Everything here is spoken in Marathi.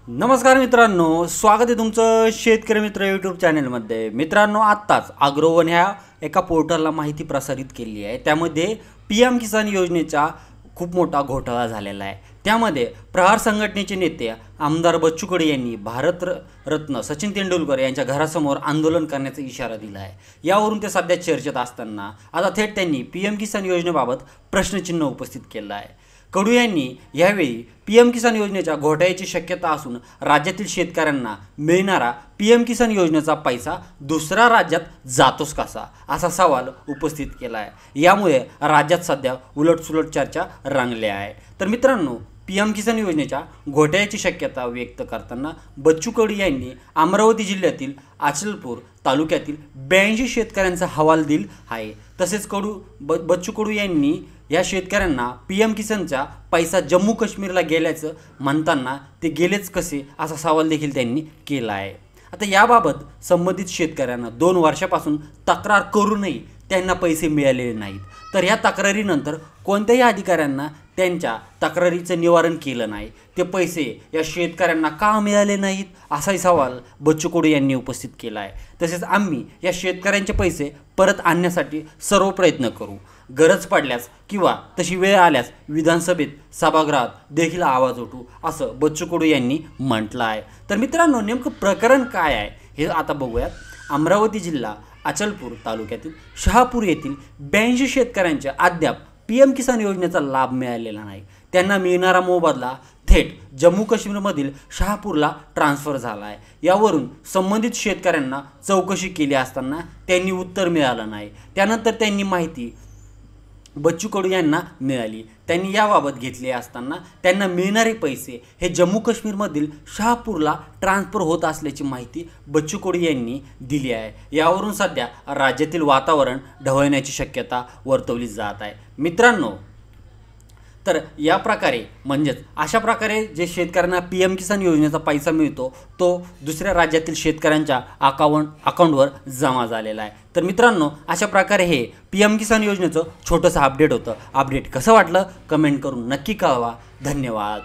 नमस्कार मित्रांनो, स्वागत आहे तुमचं शेतकरी मित्र यूट्यूब चॅनलमध्ये। मित्रांनो, आत्ताच अग्रोवन ह्या एका पोर्टलला माहिती प्रसारित केली आहे। त्यामध्ये PM किसान योजनेचा खूप मोठा घोटाळा झालेला आहे। त्यामध्ये प्रहार संघटनेचे नेते आमदार बच्चू कडू यांनी भारतरत्न सचिन तेंडुलकर यांच्या घरासमोर आंदोलन करण्याचा इशारा दिला आहे। यावरून ते सध्या चर्चेत असताना आता थेट त्यांनी PM किसान योजनेबाबत प्रश्नचिन्ह उपस्थित केलं आहे। कडू यांनी यावेळी PM किसान योजनेच्या घोटाळ्याची शक्यता असून राज्यातील शेतकऱ्यांना मिळणारा PM किसान योजनेचा पैसा दुसऱ्या राज्यात जातोच कसा असा सवाल उपस्थित केला आहे। यामुळे राज्यात सध्या उलटसुलट चर्चा रंगली आहे। तर मित्रांनो, PM किसान योजनेच्या घोटाळ्याची शक्यता व्यक्त करताना बच्चू कडू यांनी अमरावती जिल्ह्यातील अचलपूर तालुक्यातील 82 शेतकऱ्यांचा हवाल दिला आहे। तसेच बच्चू कडू यांनी या शेतकऱ्यांना PM किसानचा पैसा जम्मू काश्मीरला गेल्याचं म्हणताना ते गेलेच कसे असा सवाल देखील त्यांनी केला आहे। आता याबाबत संबंधित शेतकऱ्यांना 2 वर्षापासून तक्रार करूनही त्यांना पैसे मिळालेले नाहीत। तर या तक्रारीनंतर कोणत्याही अधिकाऱ्यांना त्यांच्या तक्रारीचं निवारण केलं नाही। ते पैसे या शेतकऱ्यांना का मिळाले नाहीत असाही सवाल बच्चू कडू यांनी उपस्थित केला आहे। तसेच आम्ही या शेतकऱ्यांचे पैसे परत आणण्यासाठी सर्व प्रयत्न करू, गरज पडल्यास किंवा तशी वेळ आल्यास विधानसभेत सभागृहात देखील आवाज उठवू असं बच्चू कडू यांनी म्हटलं आहे। तर मित्रांनो, नेमकं प्रकरण काय आहे हे आता बघूयात। अमरावती जिल्हा अचलपूर तालुक्यातील शहापूर येथील 82 शेतकऱ्यांच्या अद्याप PM किसान योजनेचा लाभ मिळालेला नाही। त्यांना मिळणारा मोबदला थेट जम्मू काश्मीरमधील शहापूरला ट्रान्सफर झाला आहे। यावरून संबंधित शेतकऱ्यांना चौकशी केली असताना त्यांनी उत्तर मिळालं नाही। त्यानंतर त्यांनी माहिती बच्चू कडू यांना मिळाली। त्यांनी याबाबत घेतले असताना त्यांना मिळणारे पैसे हे जम्मू काश्मीरमधील शहापूरला ट्रान्सफर होत असल्याची माहिती बच्चू कडू यांनी दिली आहे। यावरून सध्या राज्यातील वातावरण ढवळण्याची शक्यता वर्तवली जात आहे। मित्रांनो, तर या प्रकारे म्हणजेच अशा प्रकारे जे शेतकऱ्यांना PM किसान योजनेचा पैसा मिळतो तो दुसऱ्या राज्यातील शेतकऱ्यांच्या अकाउंटवर जमा झालेला आहे। तर मित्रांनो, अशा प्रकारे हे PM किसान योजनेचं छोटंसं अपडेट होतं। अपडेट कसं वाटलं कमेंट करून नक्की कळवा। धन्यवाद।